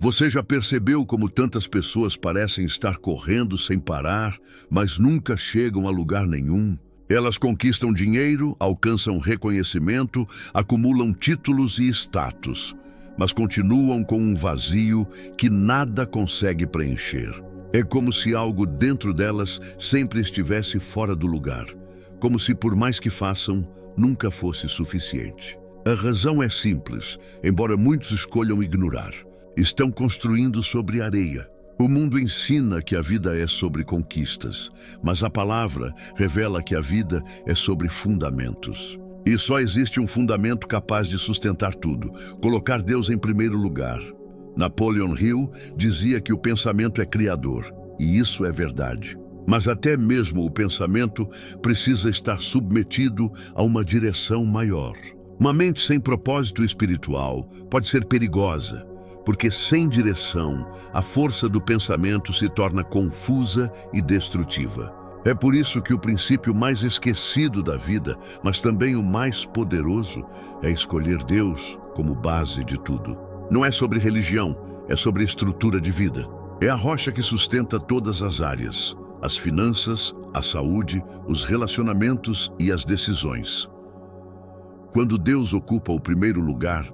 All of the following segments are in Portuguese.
Você já percebeu como tantas pessoas parecem estar correndo sem parar, mas nunca chegam a lugar nenhum? Elas conquistam dinheiro, alcançam reconhecimento, acumulam títulos e status, mas continuam com um vazio que nada consegue preencher. É como se algo dentro delas sempre estivesse fora do lugar, como se por mais que façam, nunca fosse suficiente. A razão é simples, embora muitos escolham ignorar. Estão construindo sobre areia. O mundo ensina que a vida é sobre conquistas, mas a palavra revela que a vida é sobre fundamentos. E só existe um fundamento capaz de sustentar tudo: colocar Deus em primeiro lugar. Napoleon Hill dizia que o pensamento é criador, e isso é verdade. Mas até mesmo o pensamento precisa estar submetido a uma direção maior. Uma mente sem propósito espiritual pode ser perigosa, porque sem direção, a força do pensamento se torna confusa e destrutiva. É por isso que o princípio mais esquecido da vida, mas também o mais poderoso, é escolher Deus como base de tudo. Não é sobre religião, é sobre estrutura de vida. É a rocha que sustenta todas as áreas: as finanças, a saúde, os relacionamentos e as decisões. Quando Deus ocupa o primeiro lugar,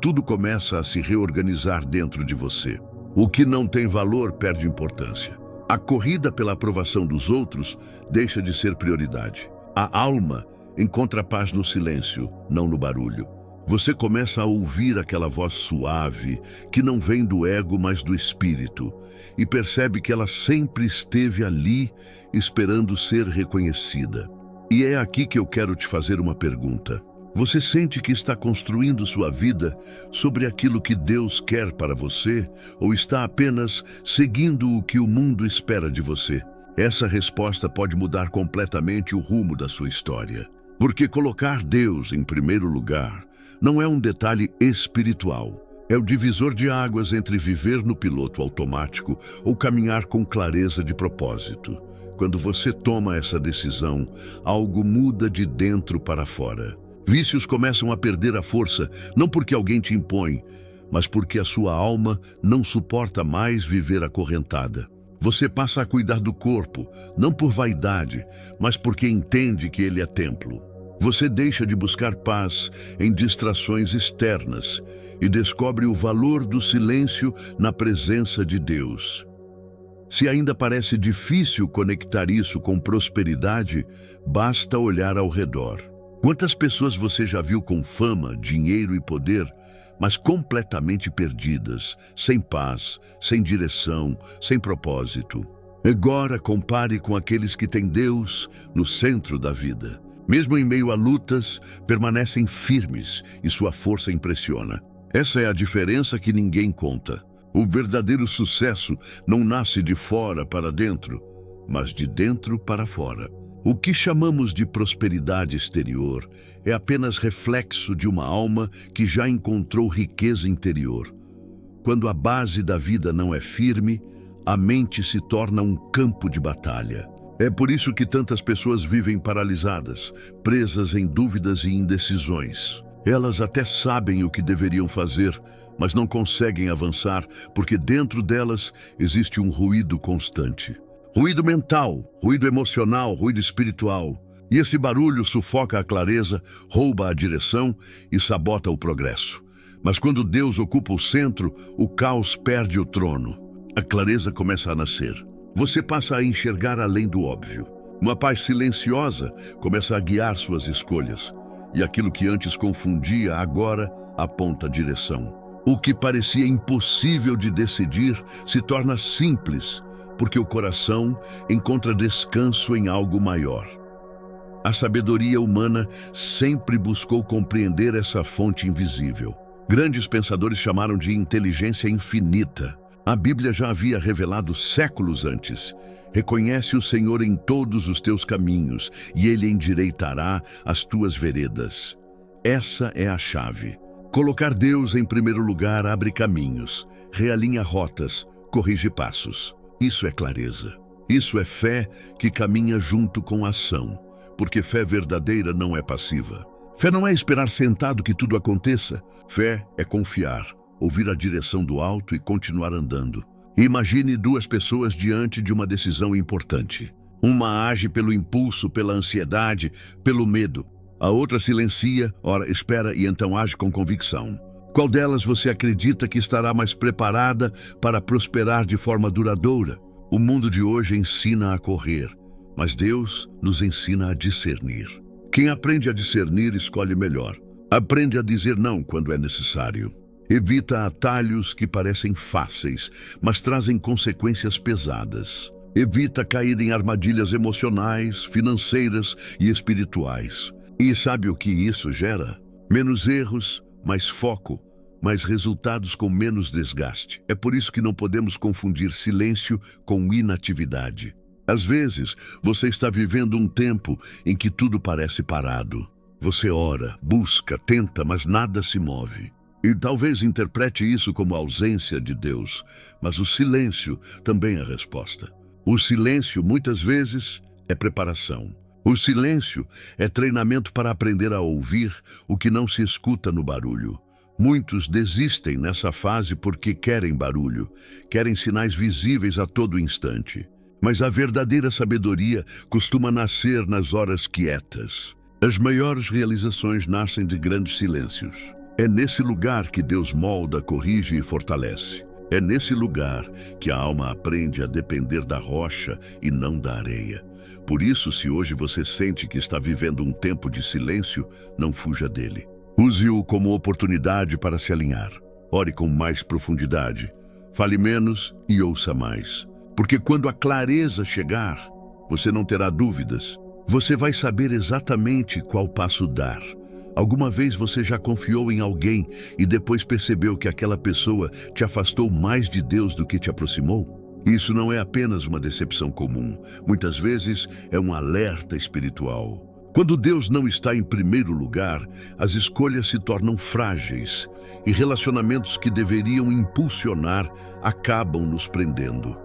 tudo começa a se reorganizar dentro de você. O que não tem valor perde importância. A corrida pela aprovação dos outros deixa de ser prioridade. A alma encontra paz no silêncio, não no barulho. Você começa a ouvir aquela voz suave, que não vem do ego, mas do espírito, e percebe que ela sempre esteve ali, esperando ser reconhecida. E é aqui que eu quero te fazer uma pergunta. Você sente que está construindo sua vida sobre aquilo que Deus quer para você, ou está apenas seguindo o que o mundo espera de você? Essa resposta pode mudar completamente o rumo da sua história. Porque colocar Deus em primeiro lugar não é um detalhe espiritual. É o divisor de águas entre viver no piloto automático ou caminhar com clareza de propósito. Quando você toma essa decisão, algo muda de dentro para fora. Vícios começam a perder a força, não porque alguém te impõe, mas porque a sua alma não suporta mais viver acorrentada. Você passa a cuidar do corpo, não por vaidade, mas porque entende que ele é templo. Você deixa de buscar paz em distrações externas e descobre o valor do silêncio na presença de Deus. Se ainda parece difícil conectar isso com prosperidade, basta olhar ao redor. Quantas pessoas você já viu com fama, dinheiro e poder, mas completamente perdidas, sem paz, sem direção, sem propósito? Agora compare com aqueles que têm Deus no centro da vida. Mesmo em meio a lutas, permanecem firmes e sua força impressiona. Essa é a diferença que ninguém conta. O verdadeiro sucesso não nasce de fora para dentro, mas de dentro para fora. O que chamamos de prosperidade exterior é apenas reflexo de uma alma que já encontrou riqueza interior. Quando a base da vida não é firme, a mente se torna um campo de batalha. É por isso que tantas pessoas vivem paralisadas, presas em dúvidas e indecisões. Elas até sabem o que deveriam fazer, mas não conseguem avançar porque dentro delas existe um ruído constante. Ruído mental, ruído emocional, ruído espiritual. E esse barulho sufoca a clareza, rouba a direção e sabota o progresso. Mas quando Deus ocupa o centro, o caos perde o trono. A clareza começa a nascer. Você passa a enxergar além do óbvio. Uma paz silenciosa começa a guiar suas escolhas. E aquilo que antes confundia, agora aponta a direção. O que parecia impossível de decidir se torna simples, porque o coração encontra descanso em algo maior. A sabedoria humana sempre buscou compreender essa fonte invisível. Grandes pensadores chamaram de inteligência infinita. A Bíblia já havia revelado séculos antes. Reconhece o Senhor em todos os teus caminhos, e Ele endireitará as tuas veredas. Essa é a chave. Colocar Deus em primeiro lugar abre caminhos, realinha rotas, corrige passos. Isso é clareza. Isso é fé que caminha junto com a ação, porque fé verdadeira não é passiva. Fé não é esperar sentado que tudo aconteça. Fé é confiar, ouvir a direção do alto e continuar andando. Imagine duas pessoas diante de uma decisão importante. Uma age pelo impulso, pela ansiedade, pelo medo. A outra silencia, ora espera e então age com convicção. Qual delas você acredita que estará mais preparada para prosperar de forma duradoura? O mundo de hoje ensina a correr, mas Deus nos ensina a discernir. Quem aprende a discernir escolhe melhor. Aprende a dizer não quando é necessário. Evita atalhos que parecem fáceis, mas trazem consequências pesadas. Evita cair em armadilhas emocionais, financeiras e espirituais. E sabe o que isso gera? Menos erros, mais foco, mais resultados com menos desgaste. É por isso que não podemos confundir silêncio com inatividade. Às vezes, você está vivendo um tempo em que tudo parece parado. Você ora, busca, tenta, mas nada se move. E talvez interprete isso como ausência de Deus, mas o silêncio também é a resposta. O silêncio, muitas vezes, é preparação. O silêncio é treinamento para aprender a ouvir o que não se escuta no barulho. Muitos desistem nessa fase porque querem barulho, querem sinais visíveis a todo instante. Mas a verdadeira sabedoria costuma nascer nas horas quietas. As maiores realizações nascem de grandes silêncios. É nesse lugar que Deus molda, corrige e fortalece. É nesse lugar que a alma aprende a depender da rocha e não da areia. Por isso, se hoje você sente que está vivendo um tempo de silêncio, não fuja dele. Use-o como oportunidade para se alinhar. Ore com mais profundidade. Fale menos e ouça mais. Porque quando a clareza chegar, você não terá dúvidas. Você vai saber exatamente qual passo dar. Alguma vez você já confiou em alguém e depois percebeu que aquela pessoa te afastou mais de Deus do que te aproximou? Isso não é apenas uma decepção comum. Muitas vezes é um alerta espiritual. Quando Deus não está em primeiro lugar, as escolhas se tornam frágeis e relacionamentos que deveriam impulsionar acabam nos prendendo.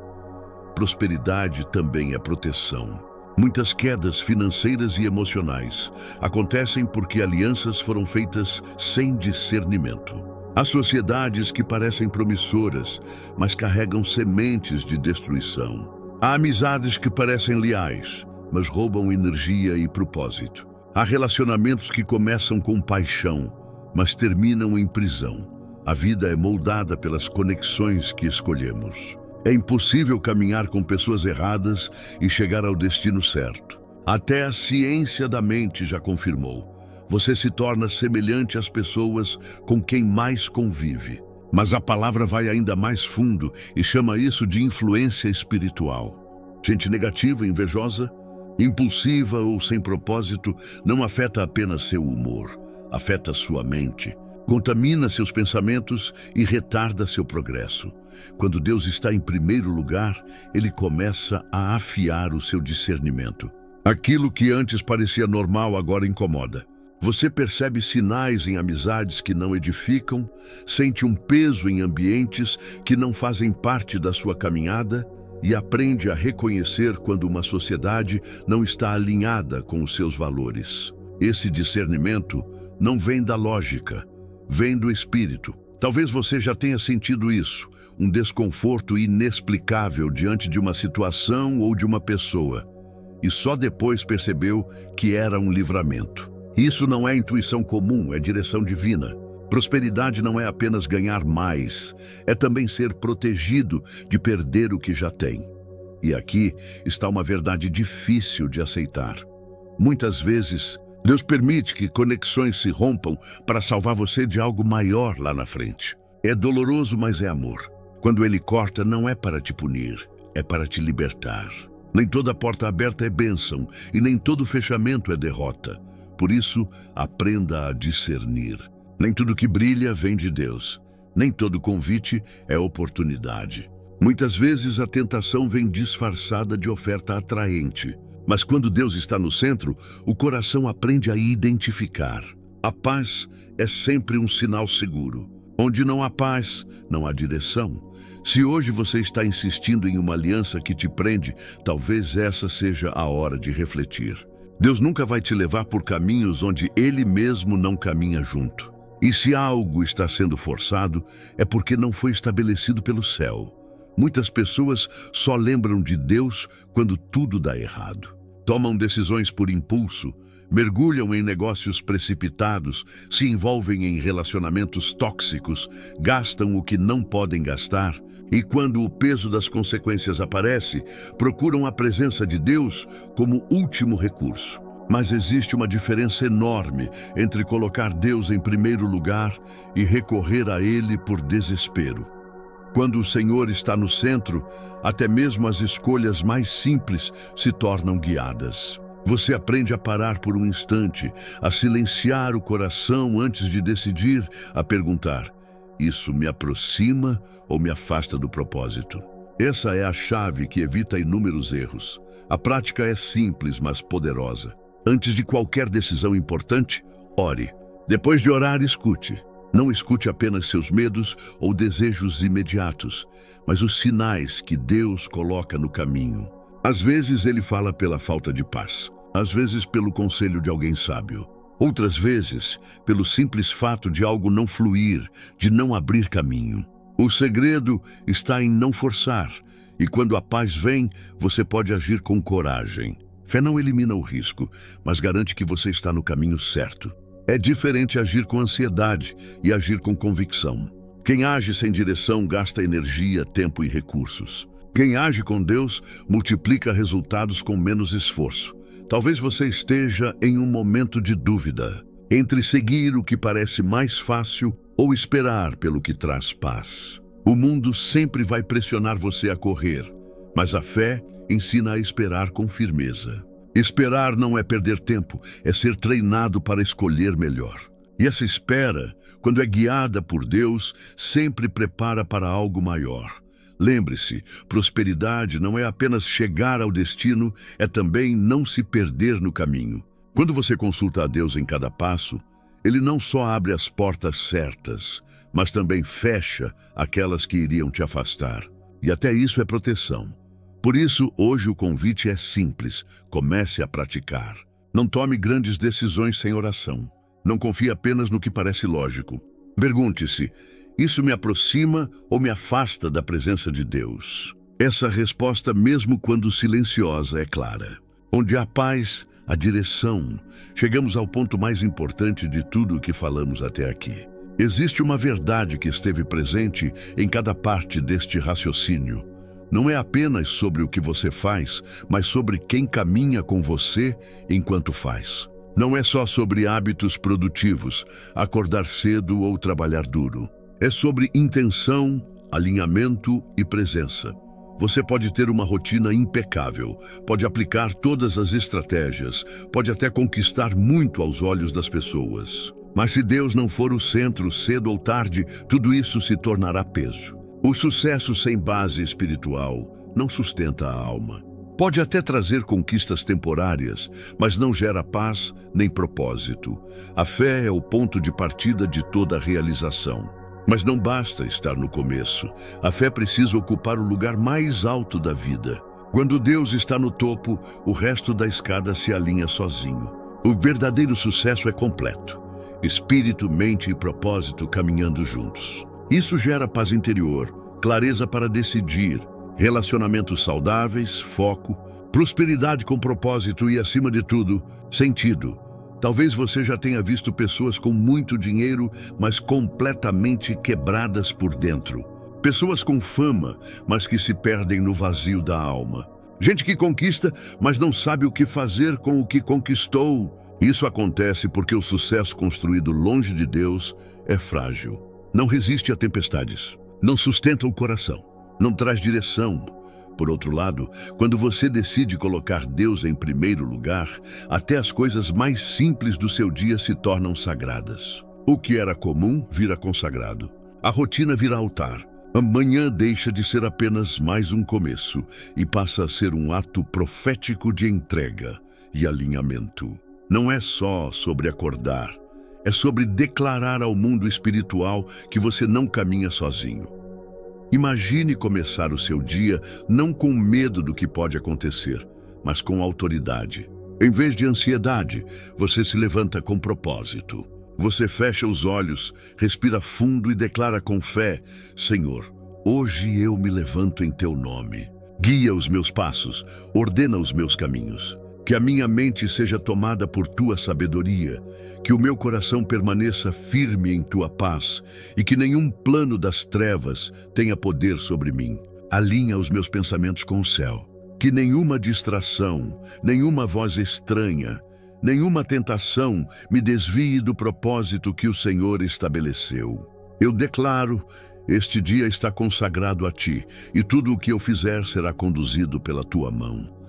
Prosperidade também é proteção. Muitas quedas financeiras e emocionais acontecem porque alianças foram feitas sem discernimento. Há sociedades que parecem promissoras, mas carregam sementes de destruição. Há amizades que parecem leais, mas roubam energia e propósito. Há relacionamentos que começam com paixão, mas terminam em prisão. A vida é moldada pelas conexões que escolhemos. É impossível caminhar com pessoas erradas e chegar ao destino certo. Até a ciência da mente já confirmou. Você se torna semelhante às pessoas com quem mais convive. Mas a palavra vai ainda mais fundo e chama isso de influência espiritual. Gente negativa, invejosa, impulsiva ou sem propósito não afeta apenas seu humor, afeta sua mente, contamina seus pensamentos e retarda seu progresso. Quando Deus está em primeiro lugar, Ele começa a afiar o seu discernimento. Aquilo que antes parecia normal agora incomoda. Você percebe sinais em amizades que não edificam, sente um peso em ambientes que não fazem parte da sua caminhada e aprende a reconhecer quando uma sociedade não está alinhada com os seus valores. Esse discernimento não vem da lógica, vem do espírito. Talvez você já tenha sentido isso, um desconforto inexplicável diante de uma situação ou de uma pessoa, e só depois percebeu que era um livramento. Isso não é intuição comum, é direção divina. Prosperidade não é apenas ganhar mais, é também ser protegido de perder o que já tem. E aqui está uma verdade difícil de aceitar. Muitas vezes, Deus permite que conexões se rompam para salvar você de algo maior lá na frente. É doloroso, mas é amor. Quando Ele corta, não é para te punir, é para te libertar. Nem toda porta aberta é bênção e nem todo fechamento é derrota. Por isso, aprenda a discernir. Nem tudo que brilha vem de Deus. Nem todo convite é oportunidade. Muitas vezes a tentação vem disfarçada de oferta atraente. Mas quando Deus está no centro, o coração aprende a identificar. A paz é sempre um sinal seguro. Onde não há paz, não há direção. Se hoje você está insistindo em uma aliança que te prende, talvez essa seja a hora de refletir. Deus nunca vai te levar por caminhos onde Ele mesmo não caminha junto. E se algo está sendo forçado, é porque não foi estabelecido pelo céu. Muitas pessoas só lembram de Deus quando tudo dá errado. Tomam decisões por impulso, mergulham em negócios precipitados, se envolvem em relacionamentos tóxicos, gastam o que não podem gastar e, quando o peso das consequências aparece, procuram a presença de Deus como último recurso. Mas existe uma diferença enorme entre colocar Deus em primeiro lugar e recorrer a Ele por desespero. Quando o Senhor está no centro, até mesmo as escolhas mais simples se tornam guiadas. Você aprende a parar por um instante, a silenciar o coração antes de decidir, a perguntar: isso me aproxima ou me afasta do propósito? Essa é a chave que evita inúmeros erros. A prática é simples, mas poderosa. Antes de qualquer decisão importante, ore. Depois de orar, escute. Não escute apenas seus medos ou desejos imediatos, mas os sinais que Deus coloca no caminho. Às vezes ele fala pela falta de paz, às vezes pelo conselho de alguém sábio, outras vezes pelo simples fato de algo não fluir, de não abrir caminho. O segredo está em não forçar, e quando a paz vem, você pode agir com coragem. Fé não elimina o risco, mas garante que você está no caminho certo. É diferente agir com ansiedade e agir com convicção. Quem age sem direção gasta energia, tempo e recursos. Quem age com Deus multiplica resultados com menos esforço. Talvez você esteja em um momento de dúvida entre seguir o que parece mais fácil ou esperar pelo que traz paz. O mundo sempre vai pressionar você a correr, mas a fé ensina a esperar com firmeza. Esperar não é perder tempo, é ser treinado para escolher melhor. E essa espera, quando é guiada por Deus, sempre prepara para algo maior. Lembre-se, prosperidade não é apenas chegar ao destino, é também não se perder no caminho. Quando você consulta a Deus em cada passo, Ele não só abre as portas certas, mas também fecha aquelas que iriam te afastar. E até isso é proteção. Por isso, hoje o convite é simples: comece a praticar. Não tome grandes decisões sem oração. Não confie apenas no que parece lógico. Pergunte-se: isso me aproxima ou me afasta da presença de Deus? Essa resposta, mesmo quando silenciosa, é clara. Onde há paz, há direção. Chegamos ao ponto mais importante de tudo o que falamos até aqui. Existe uma verdade que esteve presente em cada parte deste raciocínio. Não é apenas sobre o que você faz, mas sobre quem caminha com você enquanto faz. Não é só sobre hábitos produtivos, acordar cedo ou trabalhar duro. É sobre intenção, alinhamento e presença. Você pode ter uma rotina impecável, pode aplicar todas as estratégias, pode até conquistar muito aos olhos das pessoas. Mas se Deus não for o centro, cedo ou tarde, tudo isso se tornará peso. O sucesso sem base espiritual não sustenta a alma. Pode até trazer conquistas temporárias, mas não gera paz nem propósito. A fé é o ponto de partida de toda a realização. Mas não basta estar no começo. A fé precisa ocupar o lugar mais alto da vida. Quando Deus está no topo, o resto da escada se alinha sozinho. O verdadeiro sucesso é completo. Espírito, mente e propósito caminhando juntos. Isso gera paz interior, clareza para decidir, relacionamentos saudáveis, foco, prosperidade com propósito e, acima de tudo, sentido. Talvez você já tenha visto pessoas com muito dinheiro, mas completamente quebradas por dentro. Pessoas com fama, mas que se perdem no vazio da alma. Gente que conquista, mas não sabe o que fazer com o que conquistou. Isso acontece porque o sucesso construído longe de Deus é frágil. Não resiste a tempestades, não sustenta o coração, não traz direção. Por outro lado, quando você decide colocar Deus em primeiro lugar, até as coisas mais simples do seu dia se tornam sagradas. O que era comum vira consagrado. A rotina vira altar. Amanhã deixa de ser apenas mais um começo e passa a ser um ato profético de entrega e alinhamento. Não é só sobre acordar. É sobre declarar ao mundo espiritual que você não caminha sozinho. Imagine começar o seu dia não com medo do que pode acontecer, mas com autoridade. Em vez de ansiedade, você se levanta com propósito. Você fecha os olhos, respira fundo e declara com fé: Senhor, hoje eu me levanto em teu nome. Guia os meus passos, ordena os meus caminhos. Que a minha mente seja tomada por tua sabedoria, que o meu coração permaneça firme em tua paz e que nenhum plano das trevas tenha poder sobre mim. Alinha os meus pensamentos com o céu. Que nenhuma distração, nenhuma voz estranha, nenhuma tentação me desvie do propósito que o Senhor estabeleceu. Eu declaro: este dia está consagrado a ti, e tudo o que eu fizer será conduzido pela tua mão.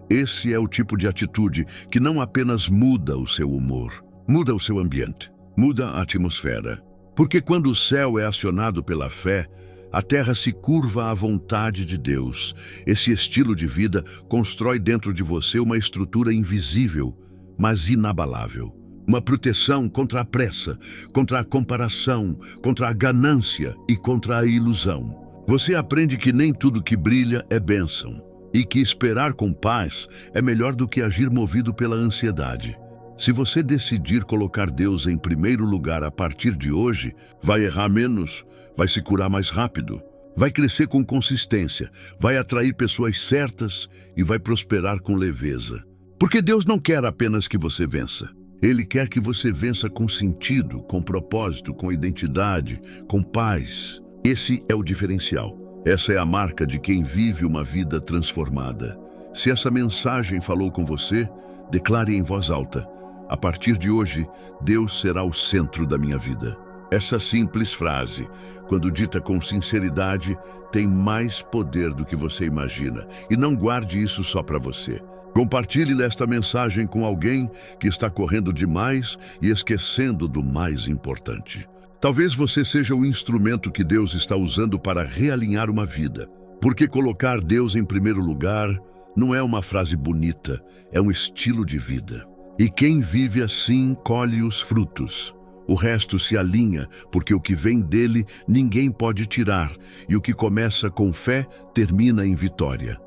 Esse é o tipo de atitude que não apenas muda o seu humor, muda o seu ambiente, muda a atmosfera. Porque quando o céu é acionado pela fé, a terra se curva à vontade de Deus. Esse estilo de vida constrói dentro de você uma estrutura invisível, mas inabalável. Uma proteção contra a pressa, contra a comparação, contra a ganância e contra a ilusão. Você aprende que nem tudo que brilha é bênção e que esperar com paz é melhor do que agir movido pela ansiedade. Se você decidir colocar Deus em primeiro lugar a partir de hoje, vai errar menos, vai se curar mais rápido, vai crescer com consistência, vai atrair pessoas certas e vai prosperar com leveza. Porque Deus não quer apenas que você vença. Ele quer que você vença com sentido, com propósito, com identidade, com paz. Esse é o diferencial. Essa é a marca de quem vive uma vida transformada. Se essa mensagem falou com você, declare em voz alta: a partir de hoje, Deus será o centro da minha vida. Essa simples frase, quando dita com sinceridade, tem mais poder do que você imagina. E não guarde isso só para você. Compartilhe esta mensagem com alguém que está correndo demais e esquecendo do mais importante. Talvez você seja o instrumento que Deus está usando para realinhar uma vida. Porque colocar Deus em primeiro lugar não é uma frase bonita, é um estilo de vida. E quem vive assim colhe os frutos. O resto se alinha, porque o que vem dele ninguém pode tirar, e o que começa com fé termina em vitória.